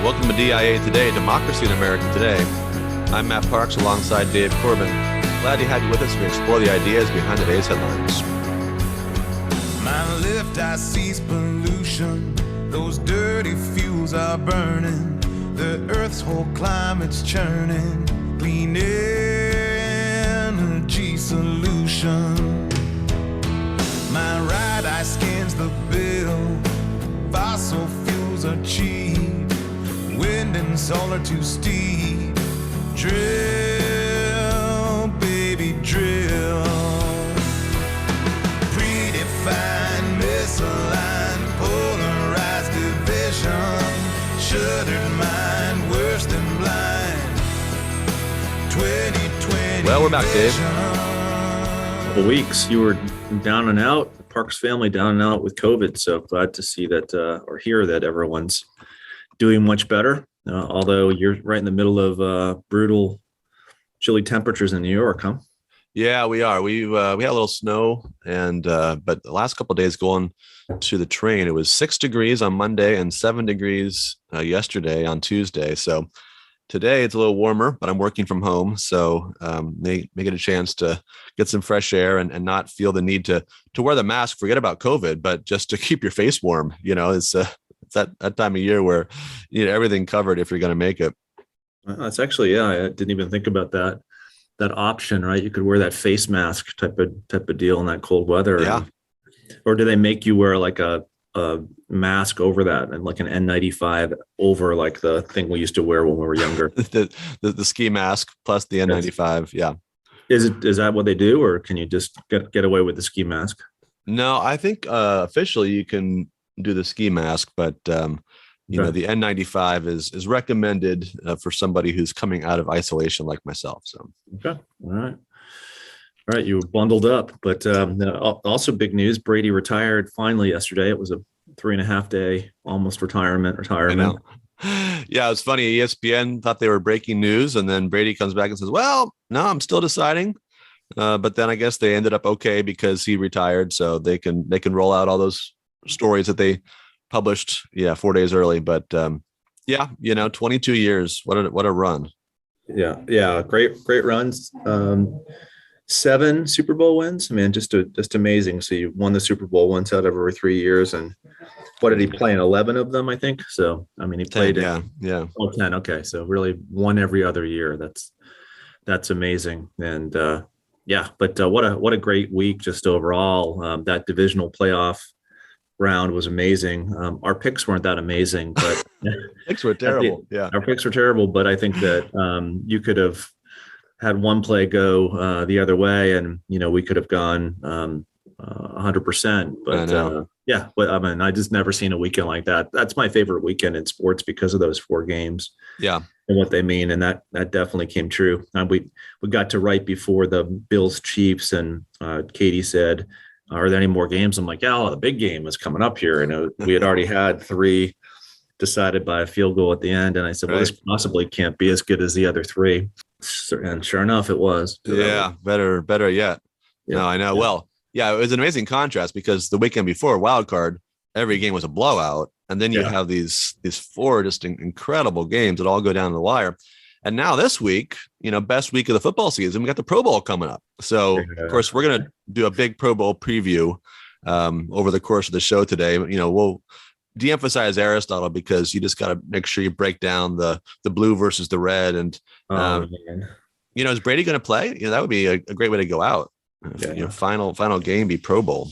Welcome to DIA Today, Democracy in America Today. I'm Matt Parks alongside Dave Corbin. Glad to have you with us as we explore the ideas behind today's headlines. My left eye sees pollution. Those dirty fuels are burning. The earth's whole climate's churning. Clean energy solution. My right eye scans the bill. Fossil fuels are cheap. Wind and solar too steep. Drill, baby, drill. Predefined, misaligned, polarized division. Shuttered mind, worse than blind. 2020. Well, we're back, Dave. Couple weeks. You were down and out. The Parks family down and out with COVID. So glad to see that or hear that everyone's doing much better. Although you're right in the middle of brutal, chilly temperatures in New York, huh? Yeah, we are. We had a little snow, and but the last couple of days going to the train, it was 6 degrees on Monday and 7 degrees yesterday on Tuesday. So today it's a little warmer, but I'm working from home, so may get a chance to get some fresh air and not feel the need to wear the mask. Forget about COVID, but just to keep your face warm. You know, it's that time of year where you need everything covered if you're going to make it. It's actually, yeah, I didn't even think about that option, right? You could wear that face mask type of deal in that cold weather. Yeah. Or do they make you wear like a mask over that and like an N95 over like the thing we used to wear when we were younger? the ski mask plus the N95. Yeah. Is that what they do, or can you just get away with the ski mask? No, I think officially you can do the ski mask, but you know, the N95 is recommended for somebody who's coming out of isolation like myself. So okay, all right, you were bundled up. But also big news: Brady retired finally yesterday. It was a 3.5 day almost retirement. I know. Yeah, it's funny. ESPN thought they were breaking news, and then Brady comes back and says, "Well, no, I'm still deciding." But then I guess they ended up okay because he retired, so they can roll out all those stories that they published 4 days early. But 22 years, what a run. Yeah, great runs. 7 Super Bowl wins. I mean, just amazing. So you won the Super Bowl once out of every 3 years, and what did he play in 11 of them, I think? So I mean, he played 10, 10. Okay, so really won every other year. That's amazing. And but what a great week just overall. That divisional playoff round was amazing. Our picks weren't that amazing, but picks were terrible. Our picks were terrible, but I think that you could have had one play go the other way, and we could have gone 100%. But but I mean, I just never seen a weekend like that. That's my favorite weekend in sports because of those 4 games. Yeah. And what they mean, and that definitely came true. We got to right before the Bills Chiefs, and Katie said, "Are there any more games?" I'm like, "Yeah, the big game is coming up here." And we had already had 3 decided by a field goal at the end, and I said, "Well, this possibly can't be as good as the other 3." And sure enough, it was. Yeah, better yet. Yeah. No, I know. Yeah. Well, yeah, it was an amazing contrast because the weekend before wild card, every game was a blowout. And then you have these 4 just incredible games that all go down to the wire. And now this week, best week of the football season, we got the Pro Bowl coming up. So, of course, we're going to do a big Pro Bowl preview over the course of the show today. We'll de-emphasize Aristotle because you just got to make sure you break down the blue versus the red. And, is Brady going to play? That would be a great way to go out. Final game be Pro Bowl.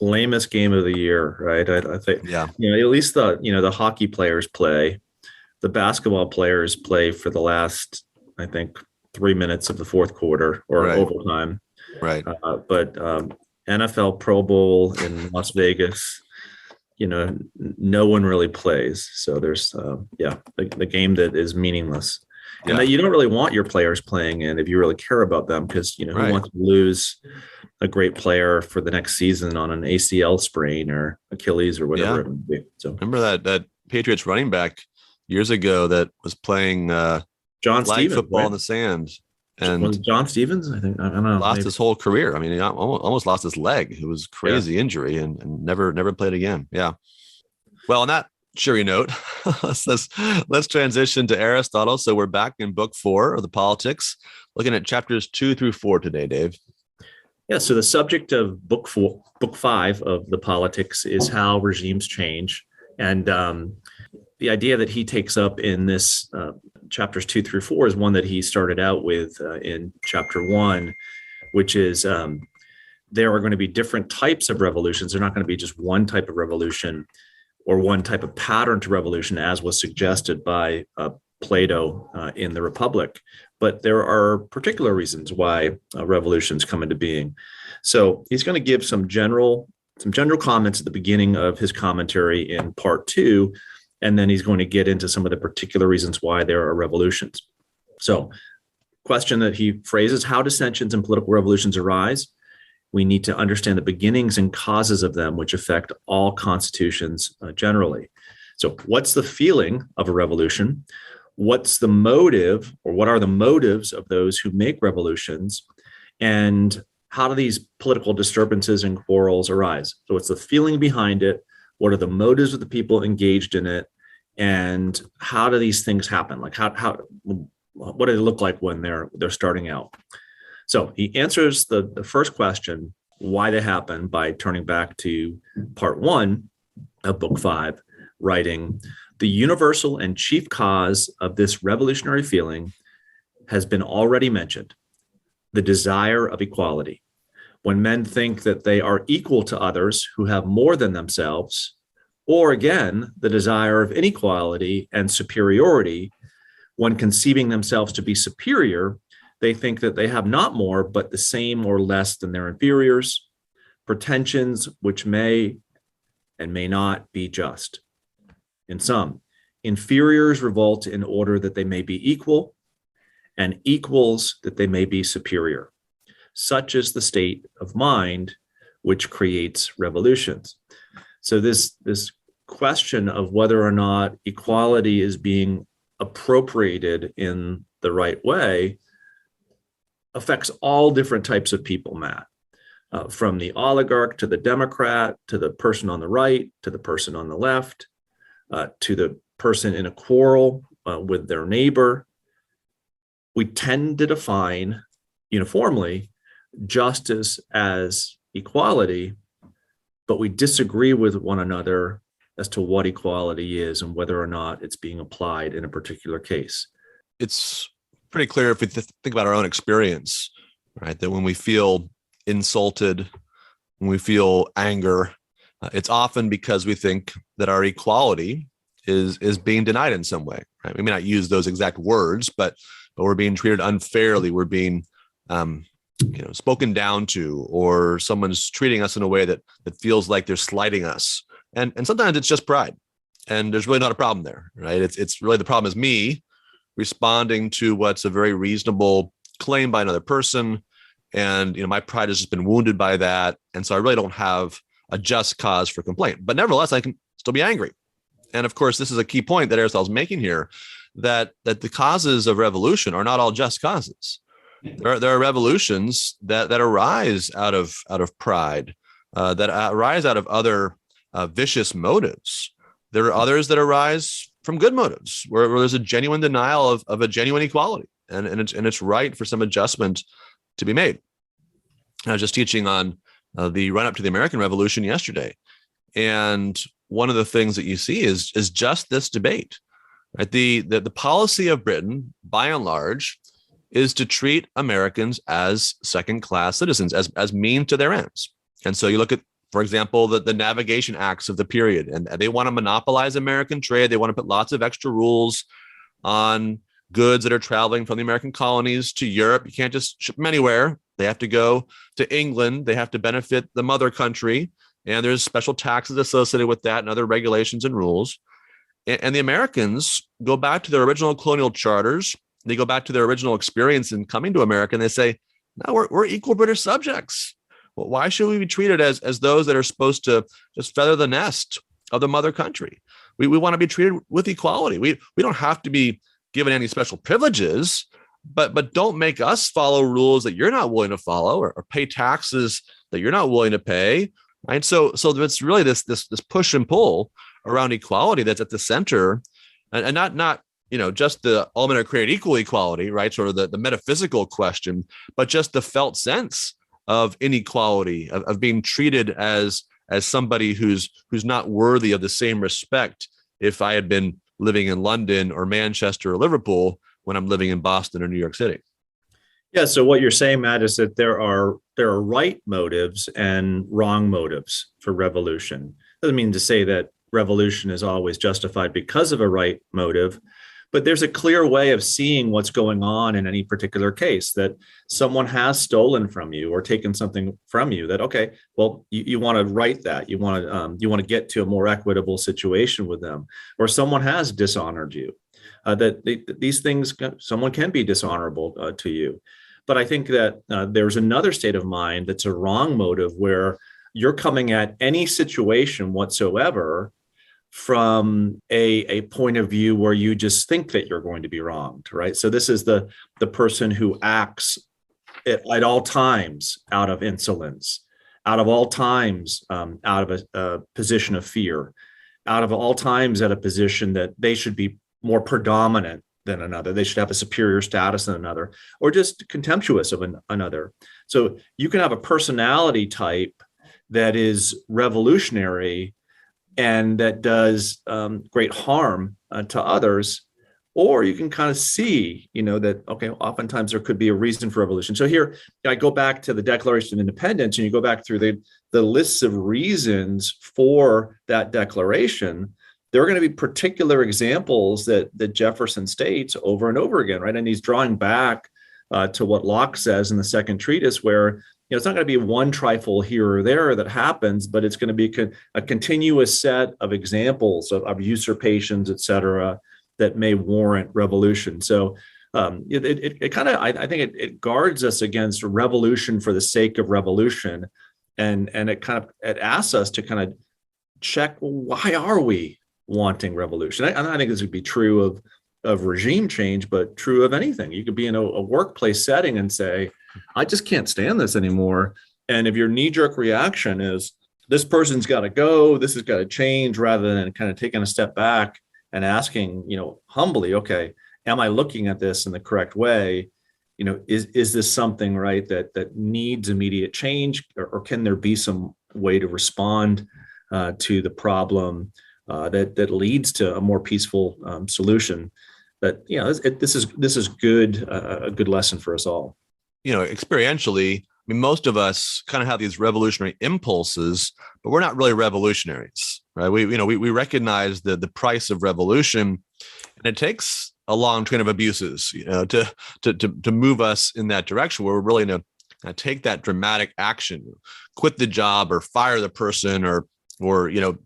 Lamest game of the year, right? I think, at least the hockey players play, the basketball players play for the last, I think, 3 minutes of the fourth quarter or overtime. Right. But NFL Pro Bowl in Las Vegas, no one really plays. So there's, the game that is meaningless. And that you don't really want your players playing in if you really care about them, because who wants to lose a great player for the next season on an ACL sprain or Achilles or whatever it would be. So remember that Patriots running back years ago that was playing John Stevens football in the sand, and was it John Stevens? I think I don't know. Lost his whole career. I mean, he almost lost his leg. It was crazy injury and never played again. Yeah. Well, on that cheery note, let's transition to Aristotle. So we're back in book 4 of the Politics, looking at chapters 2 through 4 today, Dave. Yeah, so the subject of book 5 of the Politics is how regimes change. And the idea that he takes up in this chapters 2 through 4 is one that he started out with in chapter 1, which is there are going to be different types of revolutions. They're not going to be just one type of revolution or one type of pattern to revolution, as was suggested by Plato in the Republic. But there are particular reasons why revolutions come into being. So he's going to give some general comments at the beginning of his commentary in part 2, and then he's going to get into some of the particular reasons why there are revolutions. So, question that he phrases: how dissensions and political revolutions arise. We need to understand the beginnings and causes of them, which affect all constitutions generally. So what's the feeling of a revolution? What's the motive, or what are the motives of those who make revolutions? And how do these political disturbances and quarrels arise? So what's the feeling behind it? What are the motives of the people engaged in it? And how do these things happen? Like what do they look like when they're starting out? So he answers the first question, why they happen, by turning back to part 1 of book 5, writing, the universal and chief cause of this revolutionary feeling has been already mentioned, the desire of equality. When men think that they are equal to others who have more than themselves, or again, the desire of inequality and superiority, when conceiving themselves to be superior, they think that they have not more, but the same or less than their inferiors, pretensions which may and may not be just. In sum, inferiors revolt in order that they may be equal, and equals that they may be superior. Such is the state of mind which creates revolutions. So this question of whether or not equality is being appropriated in the right way affects all different types of people, Matt, from the oligarch to the Democrat, to the person on the right, to the person on the left, to the person in a quarrel with their neighbor. We tend to define uniformly justice as equality, but we disagree with one another as to what equality is and whether or not it's being applied in a particular case. It's pretty clear if we think about our own experience, right, that when we feel insulted, when we feel anger, it's often because we think that our equality is being denied in some way, right? We may not use those exact words, but we're being treated unfairly. We're being spoken down to, or someone's treating us in a way that feels like they're slighting us. And sometimes it's just pride, and there's really not a problem there, right? It's really, the problem is me responding to what's a very reasonable claim by another person. And, my pride has just been wounded by that. And so I really don't have a just cause for complaint, but nevertheless, I can still be angry. And of course, this is a key point that Aristotle's making here, that the causes of revolution are not all just causes. There are revolutions that arise out of pride, that arise out of other vicious motives. There are others that arise from good motives, where there's a genuine denial of a genuine equality, and it's right for some adjustment to be made. I was just teaching on the run up to the American Revolution yesterday, and one of the things that you see is just this debate. Right? The policy of Britain, by and large, is to treat Americans as second-class citizens, as means to their ends. And so you look at, for example, the navigation acts of the period, and they want to monopolize American trade. They want to put lots of extra rules on goods that are traveling from the American colonies to Europe. You can't just ship them anywhere. They have to go to England. They have to benefit the mother country. And there's special taxes associated with that and other regulations and rules. And the Americans go back to their original colonial charters. They go back to their original experience in coming to America, and they say, no, we're equal British subjects. Well, why should we be treated as those that are supposed to just feather the nest of the mother country? We want to be treated with equality. We don't have to be given any special privileges, but don't make us follow rules that you're not willing to follow, or pay taxes that you're not willing to pay. Right. So it's really this push and pull around equality that's at the center and not just the all men are created equal equality, right? Sort of the metaphysical question, but just the felt sense of inequality, of being treated as somebody who's not worthy of the same respect if I had been living in London or Manchester or Liverpool when I'm living in Boston or New York City. Yeah. So what you're saying, Matt, is that there are right motives and wrong motives for revolution. Doesn't mean to say that revolution is always justified because of a right motive, but there's a clear way of seeing what's going on in any particular case, that someone has stolen from you or taken something from you that, okay, well, you want to right that, you want to get to a more equitable situation with them, or someone has dishonored you. These things, someone can be dishonorable to you. But I think that there's another state of mind that's a wrong motive, where you're coming at any situation whatsoever from a point of view where you just think that you're going to be wronged, right? So this is the person who acts at all times out of insolence, out of all times out of a position of fear, out of all times at a position that they should be more predominant than another. They should have a superior status than another, or just contemptuous of another. So you can have a personality type that is revolutionary and that does great harm to others, or you can kind of see, that, okay, oftentimes there could be a reason for revolution. So here I go back to the Declaration of Independence, and you go back through the lists of reasons for that declaration. There are going to be particular examples that Jefferson states over and over again, right? And he's drawing back to what Locke says in the second treatise, where it's not going to be one trifle here or there that happens, but it's going to be a continuous set of examples of usurpations, et cetera, that may warrant revolution. So it kind of, I think it guards us against revolution for the sake of revolution, and it asks us to kind of check, why are we wanting revolution? I think this would be true of regime change, but true of anything. You could be in a workplace setting and say, I just can't stand this anymore. And if your knee-jerk reaction is, this person's got to go, this has got to change, rather than kind of taking a step back and asking, humbly, okay, am I looking at this in the correct way? Is this something, right, that needs immediate change, or can there be some way to respond to the problem that leads to a more peaceful solution? But this is good, a good lesson for us all. Experientially, most of us kind of have these revolutionary impulses, but we're not really revolutionaries, right? We recognize the price of revolution, and it takes a long train of abuses, to move us in that direction, where we're really going to take that dramatic action, quit the job or fire the person, or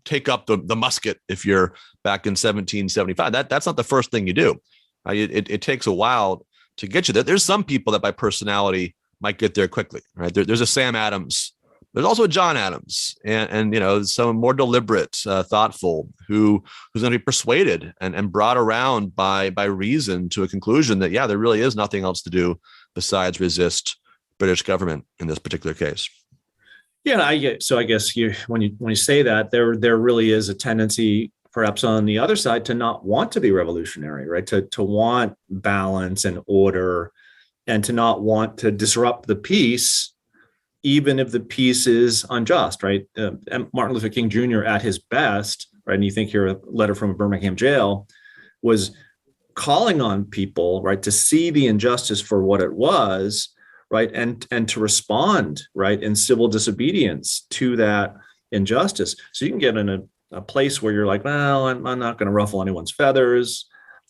take up the musket if you're back in 1775. That's not the first thing you do. It takes a while to get you there. There's some people that by personality might get there quickly, right? There's a Sam Adams. There's also a John Adams, and some more deliberate, thoughtful, who's going to be persuaded and brought around by reason to a conclusion that, there really is nothing else to do besides resist British government in this particular case. Yeah, I guess when you say that, there really is a tendency, perhaps on the other side, to not want to be revolutionary, right? To want balance and order, and to not want to disrupt the peace, even if the peace is unjust, right? And Martin Luther King Jr. at his best, right? And you think here, a letter from a Birmingham jail, was calling on people, right, to see the injustice for what it was, right, and to respond, right, in civil disobedience to that injustice. So you can get in a place where you're like, well, I'm not going to ruffle anyone's feathers.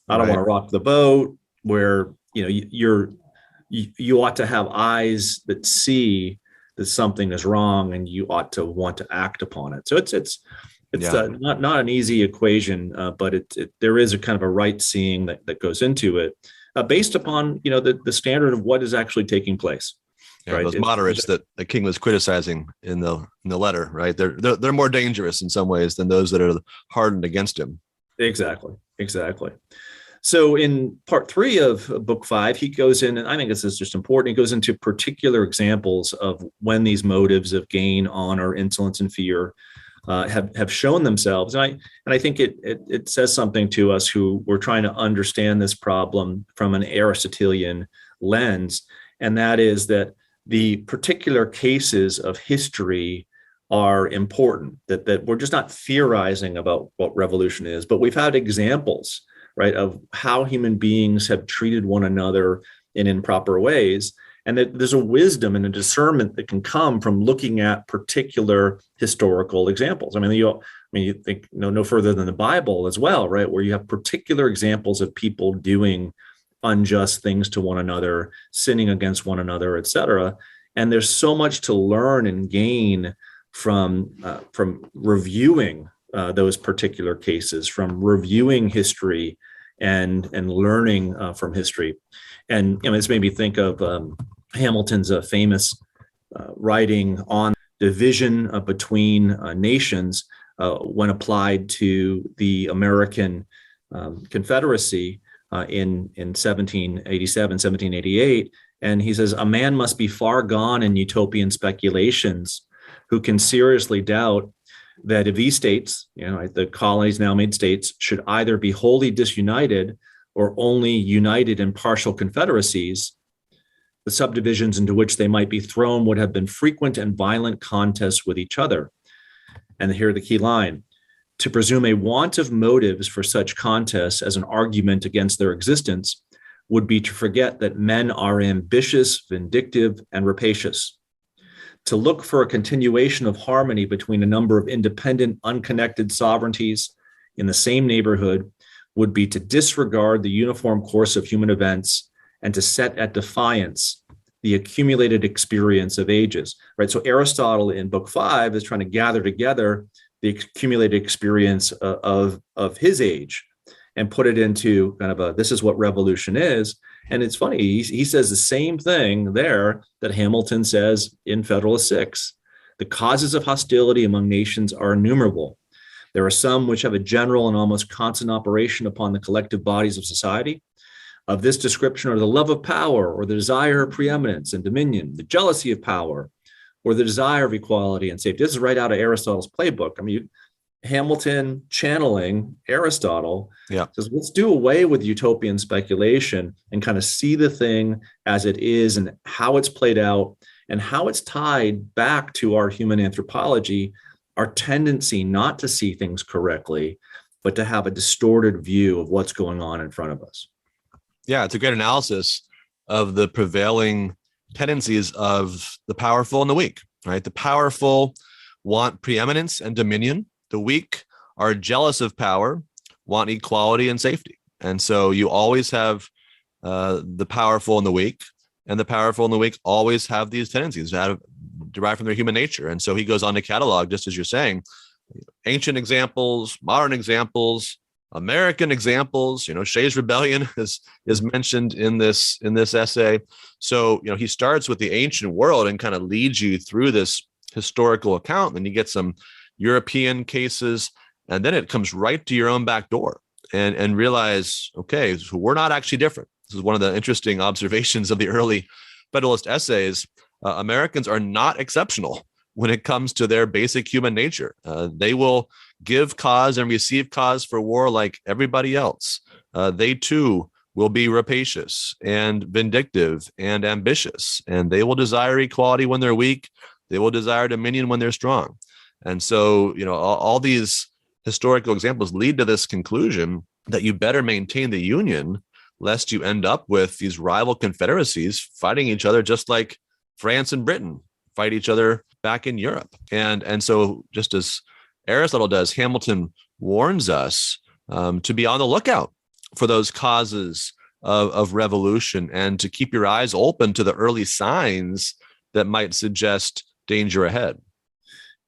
I don't want to rock the boat. Where you ought to have eyes that see that something is wrong, and you ought to want to act upon it. So it's not an easy equation, but there is a kind of a right seeing that goes into it, based upon the standard of what is actually taking place. Yeah, right? Those moderates that the King was criticizing in the letter, right? They're more dangerous in some ways than those that are hardened against him. Exactly. So in part 3 of book 5, he goes in, and I think this is just important. He goes into particular examples of when these motives of gain, honor, insolence, and fear have shown themselves. And I think it says something to us who we're trying to understand this problem from an Aristotelian lens, and that is that the particular cases of history are important, that we're just not theorizing about what revolution is, but we've had examples, right, of how human beings have treated one another in improper ways. And that there's a wisdom and a discernment that can come from looking at particular historical examples. I mean, you think no further than the Bible as well, right, where you have particular examples of people doing unjust things to one another, sinning against one another, et cetera. And there's so much to learn and gain from reviewing those particular cases, from reviewing history and learning from history. And this made me think of Hamilton's famous writing on division between nations when applied to the American Confederacy in 1787, 1788. And he says, a man must be far gone in utopian speculations who can seriously doubt that if these states, the colonies now made states, should either be wholly disunited or only united in partial confederacies, the subdivisions into which they might be thrown would have been frequent and violent contests with each other. And here the key line: to presume a want of motives for such contests as an argument against their existence would be to forget that men are ambitious, vindictive, and rapacious. To look for a continuation of harmony between a number of independent, unconnected sovereignties in the same neighborhood would be to disregard the uniform course of human events and to set at defiance the accumulated experience of ages, right? So Aristotle in Book 5 is trying to gather together the accumulated experience of his age and put it into kind of this is what revolution is. And it's funny, he says the same thing there that Hamilton says in Federalist 6. The causes of hostility among nations are innumerable. There are some which have a general and almost constant operation upon the collective bodies of society. Of this description are the love of power, or the desire of preeminence and dominion, the jealousy of power, or the desire of equality and safety. This is right out of Aristotle's playbook. I mean, Hamilton channeling Aristotle says, let's do away with utopian speculation and kind of see the thing as it is and how it's played out and how it's tied back to our human anthropology, our tendency not to see things correctly, but to have a distorted view of what's going on in front of us. Yeah, it's a great analysis of the prevailing tendencies of the powerful and the weak, right? The powerful want preeminence and dominion. The weak are jealous of power, want equality and safety. And so you always have the powerful and the weak, and the powerful and the weak always have these tendencies derived from their human nature. And so he goes on to catalog, just as you're saying, ancient examples, modern examples, American examples. Shays' Rebellion is mentioned in this essay. So he starts with the ancient world and kind of leads you through this historical account. Then you get some European cases, and then it comes right to your own back door and realize, okay, so we're not actually different. This is one of the interesting observations of the early Federalist essays. Americans are not exceptional when it comes to their basic human nature. They will give cause and receive cause for war like everybody else. They too will be rapacious and vindictive and ambitious, and they will desire equality when they're weak. They will desire dominion when they're strong. And so, all these historical examples lead to this conclusion that you better maintain the union lest you end up with these rival confederacies fighting each other, just like France and Britain fight each other back in Europe. And so just as Aristotle does, Hamilton warns us to be on the lookout for those causes of revolution and to keep your eyes open to the early signs that might suggest danger ahead.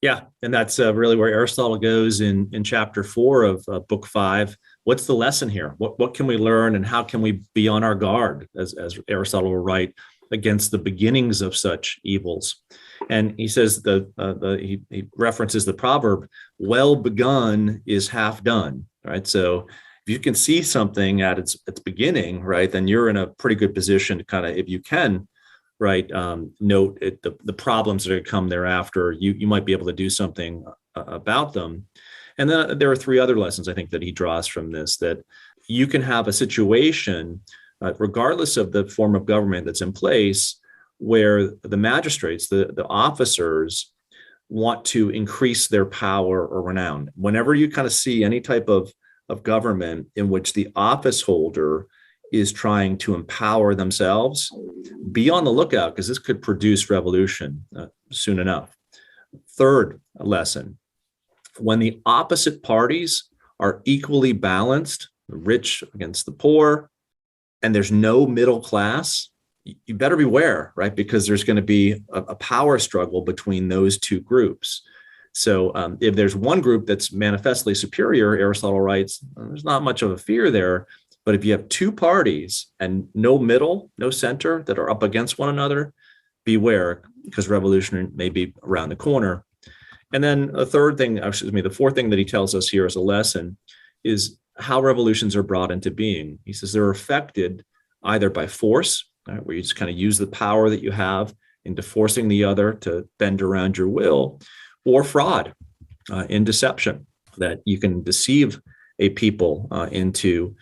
Yeah, and that's really where Aristotle goes in chapter 4 of book 5. What's the lesson here? What can we learn, and how can we be on our guard, as Aristotle will write, against the beginnings of such evils? And he says he references the proverb, "Well begun is half done." Right. So if you can see something at its beginning, right, then you're in a pretty good position to kind of, if you can, right, note the problems that are going to come thereafter. You might be able to do something about them. And then there are three other lessons I think that he draws from this, that you can have a situation, regardless of the form of government that's in place, where the magistrates, the officers, want to increase their power or renown. Whenever you kind of see any type of government in which the office holder is trying to empower themselves, be on the lookout, because this could produce revolution soon enough. Third lesson, when the opposite parties are equally balanced, the rich against the poor, and there's no middle class, you better beware, right? Because there's going to be a power struggle between those two groups. So if there's one group that's manifestly superior, Aristotle writes, there's not much of a fear there. But if you have two parties and no middle, no center that are up against one another, beware, because revolution may be around the corner. And then the fourth thing that he tells us here as a lesson is how revolutions are brought into being. He says they're affected either by force, right, where you just kind of use the power that you have into forcing the other to bend around your will, or fraud, in deception, that you can deceive a people into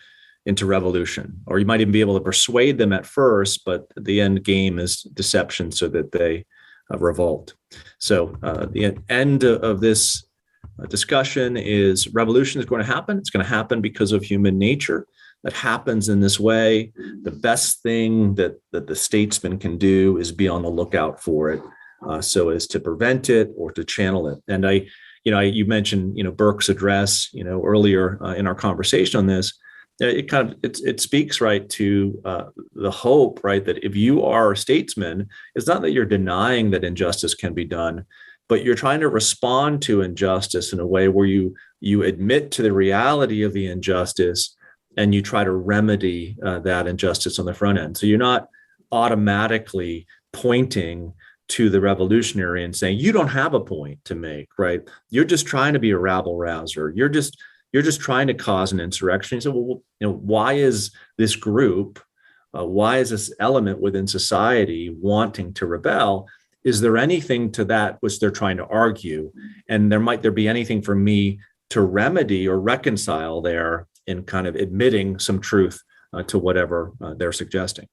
revolution, or you might even be able to persuade them at first, but the end game is deception so that they revolt. So the end of this discussion is revolution is going to happen. It's going to happen because of human nature. That happens in this way. The best thing that the statesman can do is be on the lookout for it, so as to prevent it or to channel it. And you mentioned, Burke's address, earlier in our conversation on this. It speaks right to the hope, right, that if you are a statesman, it's not that you're denying that injustice can be done, but you're trying to respond to injustice in a way where you admit to the reality of the injustice and you try to remedy that injustice on the front end. So you're not automatically pointing to the revolutionary and saying, you don't have a point to make, right? You're just trying to be a rabble rouser. You're just trying to cause an insurrection. So, why is this group, why is this element within society wanting to rebel? Is there anything to that which they're trying to argue? And might there be anything for me to remedy or reconcile there in kind of admitting some truth to whatever they're suggesting?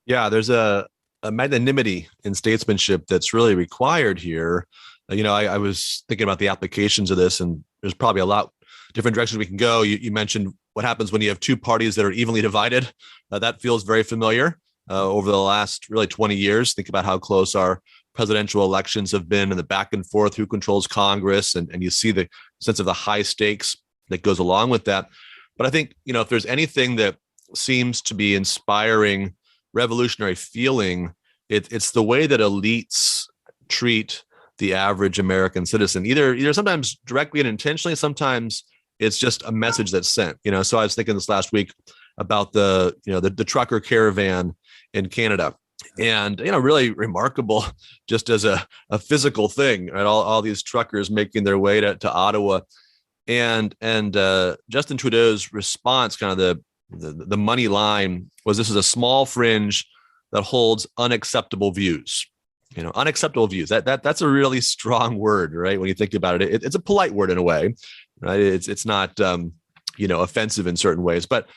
Yeah, there's a magnanimity in statesmanship that's really required here. I was thinking about the applications of this, and there's probably a lot different directions we can go. You mentioned what happens when you have two parties that are evenly divided. That feels very familiar over the last really 20 years. Think about how close our presidential elections have been and the back and forth, who controls Congress, and you see the sense of the high stakes that goes along with that. But I think, if there's anything that seems to be inspiring revolutionary feeling, it's the way that elites treat the average American citizen, either sometimes directly and intentionally, sometimes it's just a message that's sent. So I was thinking this last week about the trucker caravan in Canada, and really remarkable just as a physical thing, right? All these truckers making their way to Ottawa, and Justin Trudeau's response, kind of the money line, was this is a small fringe that holds unacceptable views. Unacceptable views. That's a really strong word, right? When you think about it, it's a polite word in a way, right? It's not offensive in certain ways, but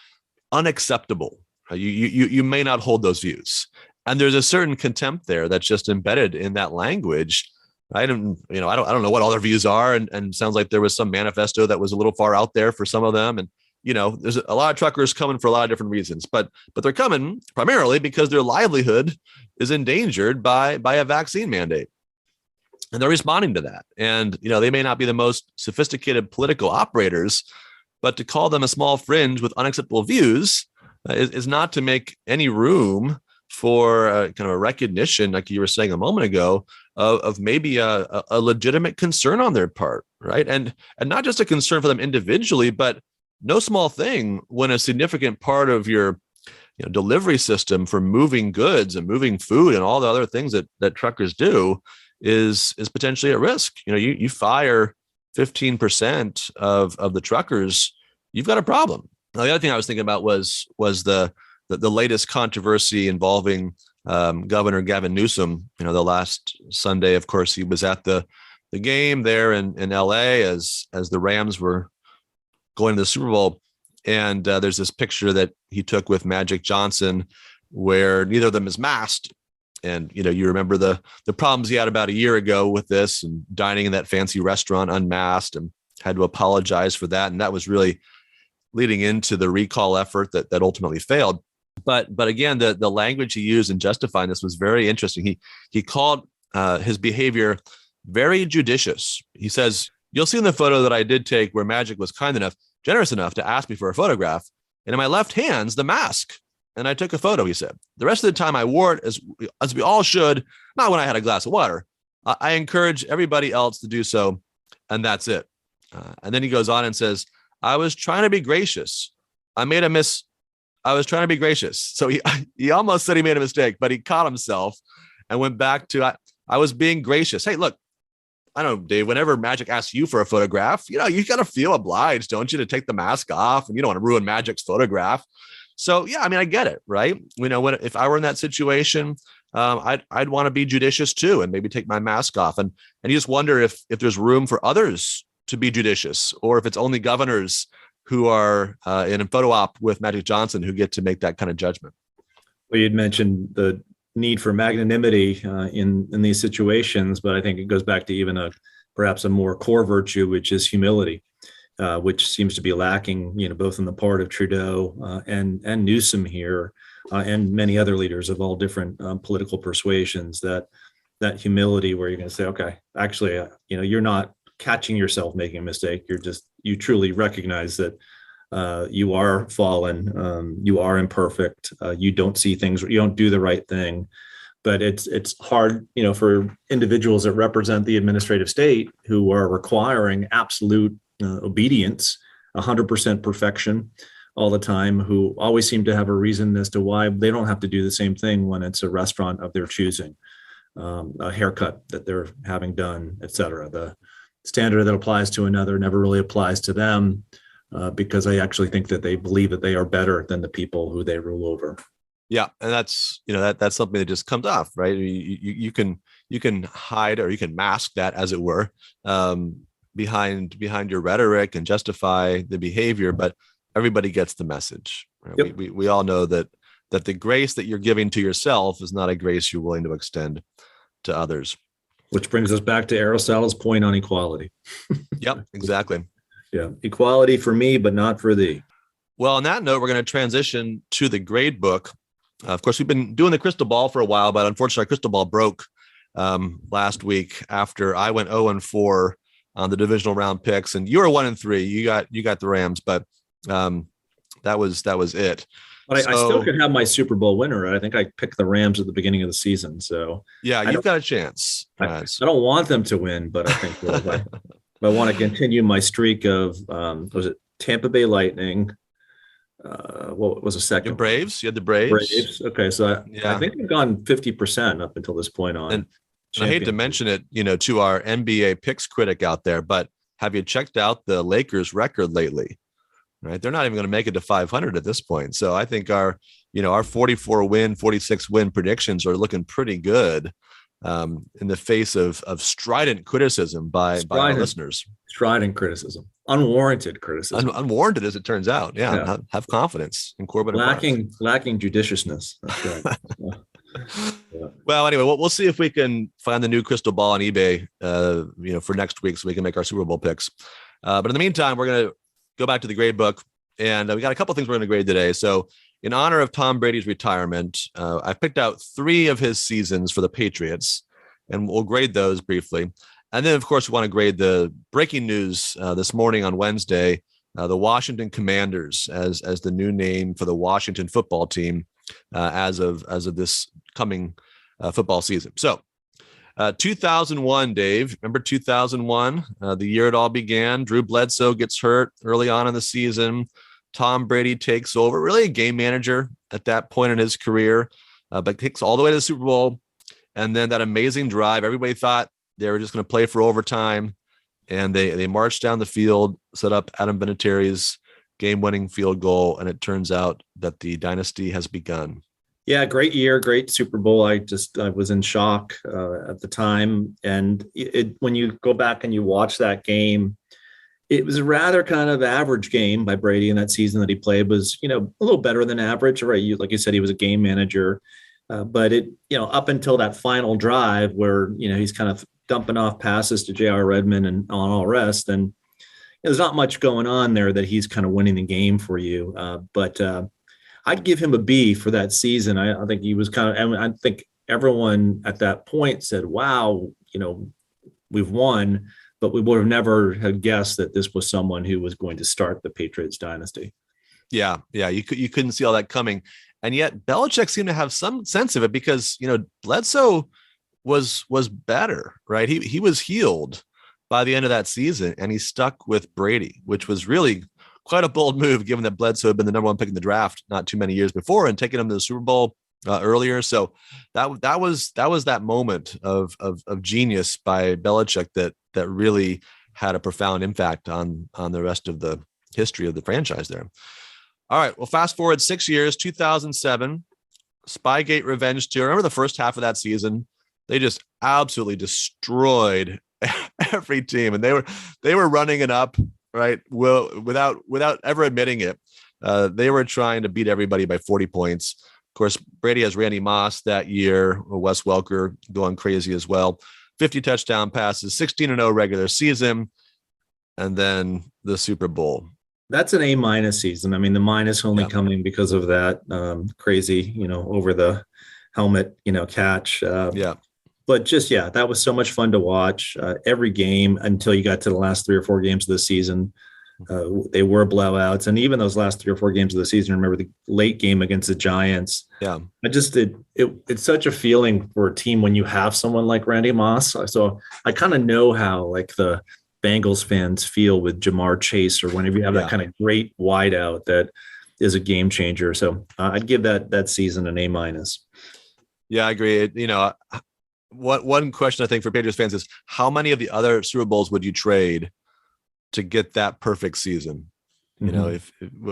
unacceptable. You may not hold those views, and there's a certain contempt there that's just embedded in that language. I don't know what all their views are, and sounds like there was some manifesto that was a little far out there for some of them, and there's a lot of truckers coming for a lot of different reasons, but they're coming primarily because their livelihood is endangered by a vaccine mandate. And they're responding to that. And, they may not be the most sophisticated political operators, but to call them a small fringe with unacceptable views is not to make any room for kind of a recognition, like you were saying a moment ago, of maybe a legitimate concern on their part, right? And not just a concern for them individually, but no small thing when a significant part of your delivery system for moving goods and moving food and all the other things that truckers do is potentially at risk. You fire 15% of the truckers, you've got a problem. Now, the other thing I was thinking about was the latest controversy involving Governor Gavin Newsom. The last Sunday, of course, he was at the the game there in LA as the Rams were going to the Super Bowl. And there's this picture that he took with Magic Johnson where neither of them is masked. And, you remember the problems he had about a year ago with this and dining in that fancy restaurant unmasked and had to apologize for that. And that was really leading into the recall effort that ultimately failed. But again, the language he used in justifying this was very interesting. He called his behavior very judicious. He says, you'll see in the photo that I did take where Magic was generous enough to ask me for a photograph. And in my left hand's the mask. And I took a photo, he said. The rest of the time I wore it as we all should, not when I had a glass of water. I encourage everybody else to do so. And that's it. And then he goes on and says, I was trying to be gracious. I was trying to be gracious. So he almost said he made a mistake, but he caught himself and went back to, I was being gracious. Hey, look, I don't know, Dave, whenever Magic asks you for a photograph, you got to feel obliged, don't you, to take the mask off, and you don't want to ruin Magic's photograph. So, yeah, I mean, I get it, right? If I were in that situation, I'd want to be judicious too, and maybe take my mask off. And you just wonder if there's room for others to be judicious, or if it's only governors who are in a photo op with Magic Johnson who get to make that kind of judgment. Well, you'd mentioned the need for magnanimity in these situations, but I think it goes back to even perhaps a more core virtue, which is humility, which seems to be lacking, both on the part of Trudeau and Newsom here, and many other leaders of all different political persuasions. That humility, where you're going to say, okay, actually, you're not catching yourself making a mistake. You truly recognize that you are fallen, you are imperfect, you don't see things, you don't do the right thing. But it's hard, for individuals that represent the administrative state who are requiring absolute obedience, 100% perfection all the time, who always seem to have a reason as to why they don't have to do the same thing when it's a restaurant of their choosing, a haircut that they're having done, et cetera. The standard that applies to another never really applies to them, because I actually think that they believe that they are better than the people who they rule over. Yeah, and that's that's something that just comes off, right? You can hide, or you can mask that, as it were, behind your rhetoric and justify the behavior, but everybody gets the message. Right? Yep. We all know that the grace that you're giving to yourself is not a grace you're willing to extend to others. Which brings us back to Aristotle's point on equality. Yep, exactly. Yeah, equality for me, but not for thee. Well, on that note, we're going to transition to the grade book. Of course, we've been doing the crystal ball for a while, but unfortunately, our crystal ball broke last week after I went 0-4 on the divisional round picks, and you were 1-3. You got the Rams, but that was it. But I still could have my Super Bowl winner. I think I picked the Rams at the beginning of the season. So yeah, you've got a chance. I don't want them to win, but I think if I want to continue my streak of was it Tampa Bay Lightning? What was the second? The Braves. You had the Braves. Okay, so I think I've gone 50% up until this point on. And I hate to mention it, to our NBA picks critic out there, but have you checked out the Lakers' record lately? Right, they're not even going to make it to 500 at this point. So I think our 44 win, 46 win predictions are looking pretty good in the face of strident criticism by our listeners. Strident criticism, unwarranted criticism, unwarranted as it turns out. Yeah. Have confidence in Corbin. Lacking judiciousness. That's right. Yeah. Well, anyway, we'll see if we can find the new crystal ball on eBay, for next week, so we can make our Super Bowl picks. But in the meantime, we're going to go back to the grade book, and we got a couple things we're going to grade today. So in honor of Tom Brady's retirement, I picked out 3 of his seasons for the Patriots, and we'll grade those briefly. And then, of course, we want to grade the breaking news this morning on Wednesday, the Washington Commanders as the new name for the Washington football team as of this coming football season. So 2001, Dave, remember 2001, the year it all began. Drew Bledsoe gets hurt early on in the season. Tom Brady takes over, really a game manager at that point in his career, but kicks all the way to the Super Bowl. And then that amazing drive, everybody thought they were just going to play for overtime. And they marched down the field, set up Adam Vinatieri's game-winning field goal. And it turns out that the dynasty has begun. Yeah, great year, great Super Bowl. I was in shock at the time. And when you go back and you watch that game, it was a rather kind of average game by Brady in that season that he played. Was, a little better than average, right? Like you said, he was a game manager. But up until that final drive where, he's kind of dumping off passes to J.R. Redmond and on all rest. And there's not much going on there that he's kind of winning the game for you. But I'd give him a B for that season. I think he was I think everyone at that point said, wow, we've won, but we would have never had guessed that this was someone who was going to start the Patriots dynasty. Yeah. You couldn't see all that coming. And yet Belichick seemed to have some sense of it because, Bledsoe was better, right? He was healed by the end of that season, and he stuck with Brady, which was really quite a bold move, given that Bledsoe had been the number one pick in the draft not too many years before and taking him to the Super Bowl earlier. So that was that moment of genius by Belichick that really had a profound impact on the rest of the history of the franchise there. All right. Well, fast forward 6 years, 2007, Spygate Revenge Tour. Remember the first half of that season? They just absolutely destroyed every team, and they were running it up, right? Well, without ever admitting it. They were trying to beat everybody by 40 points. Of course, Brady has Randy Moss that year, Wes Welker going crazy as well. 50 touchdown passes, 16-0 regular season, and then the Super Bowl. That's an A- season. I mean, the minus only coming because of that crazy, over the helmet, catch. But that was so much fun to watch every game until you got to the last 3 or 4 games of the season. They were blowouts. And even those last 3 or 4 games of the season, remember the late game against the Giants. Yeah. It's such a feeling for a team when you have someone like Randy Moss. So I kind of know how like the Bengals fans feel with Jamar Chase, or whenever you have that kind of great wideout that is a game changer. So I'd give that season an A-. Yeah, I agree. One question I think for Patriots fans is how many of the other Super Bowls would you trade to get that perfect season?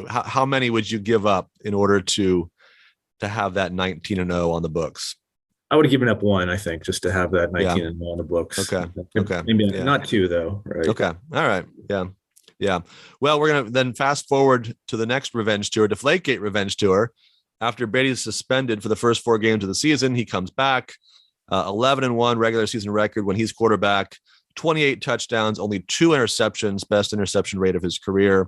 How many would you give up in order to have that 19-0 on the books? I would have given up 1, I think, just to have that 19-0 on the books. Okay. Maybe not 2 though. Right. Okay. All right. Yeah. Well, we're going to then fast forward to the next revenge tour, Deflategate Revenge Tour. After Brady's suspended for the first 4 games of the season, he comes back. 11-1 regular season record when he's quarterback, 28 touchdowns, only 2 interceptions, best interception rate of his career.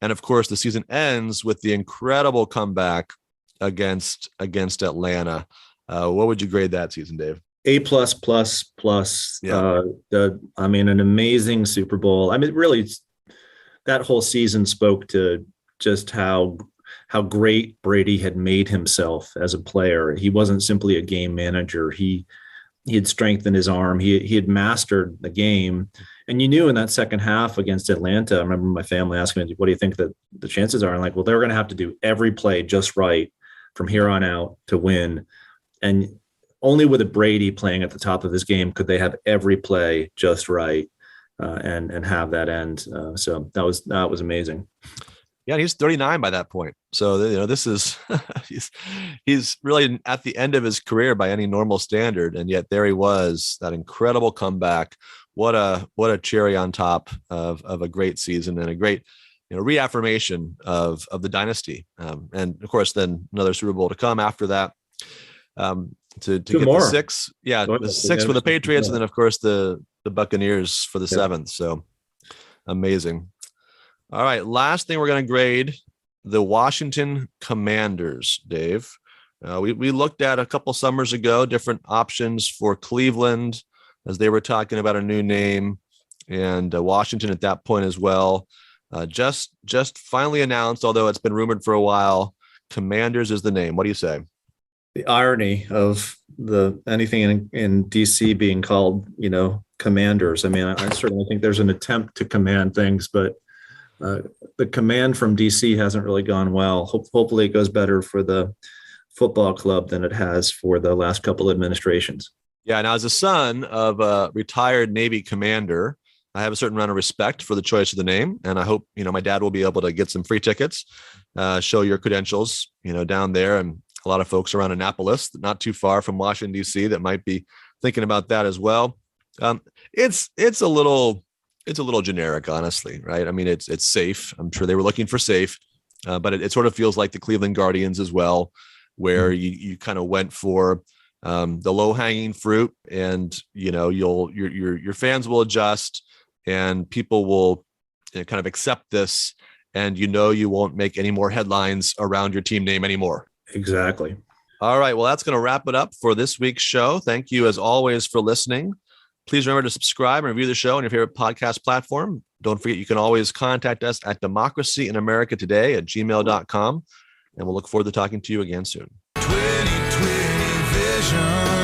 And of course, the season ends with the incredible comeback against Atlanta. What would you grade that season, Dave? A++++. Yeah. An amazing Super Bowl. I mean, really, that whole season spoke to just how great Brady had made himself as a player. He wasn't simply a game manager. He had strengthened his arm. He had mastered the game. And you knew in that second half against Atlanta, I remember my family asking me, what do you think that the chances are? I'm like, well, they're going to have to do every play just right from here on out to win. And only with a Brady playing at the top of his game could they have every play just right and have that end. So that was amazing. Yeah, he's 39 by that point. So, this is he's really at the end of his career by any normal standard. And yet there he was, that incredible comeback. What a cherry on top of a great season and a great, reaffirmation of the dynasty. And of course, then another Super Bowl to come after that. To get more. The 6. Yeah, the 6 for the Patriots. And then, of course, the Buccaneers for the 7th. So amazing. All right, last thing we're going to grade, the Washington Commanders, Dave. We looked at a couple summers ago different options for Cleveland as they were talking about a new name, and Washington at that point as well. Just finally announced, although it's been rumored for a while, Commanders is the name. What do you say? The irony of anything in DC being called, Commanders. I mean, I certainly think there's an attempt to command things, but the command from DC hasn't really gone well. Hopefully it goes better for the football club than it has for the last couple administrations. Yeah. Now, as a son of a retired Navy commander, I have a certain amount of respect for the choice of the name. And I hope, my dad will be able to get some free tickets, show your credentials, down there. And a lot of folks around Annapolis, not too far from Washington, D.C., that might be thinking about that as well. It's a little generic, honestly, right? I mean, it's safe. I'm sure they were looking for safe, but it sort of feels like the Cleveland Guardians as well, where you kind of went for the low hanging fruit, and your fans will adjust, and people will kind of accept this, and you won't make any more headlines around your team name anymore. Exactly. All right. Well, that's going to wrap it up for this week's show. Thank you, as always, for listening. Please remember to subscribe and review the show on your favorite podcast platform. Don't forget, you can always contact us at democracyinamericatoday@gmail.com, and we'll look forward to talking to you again soon. 2020 vision.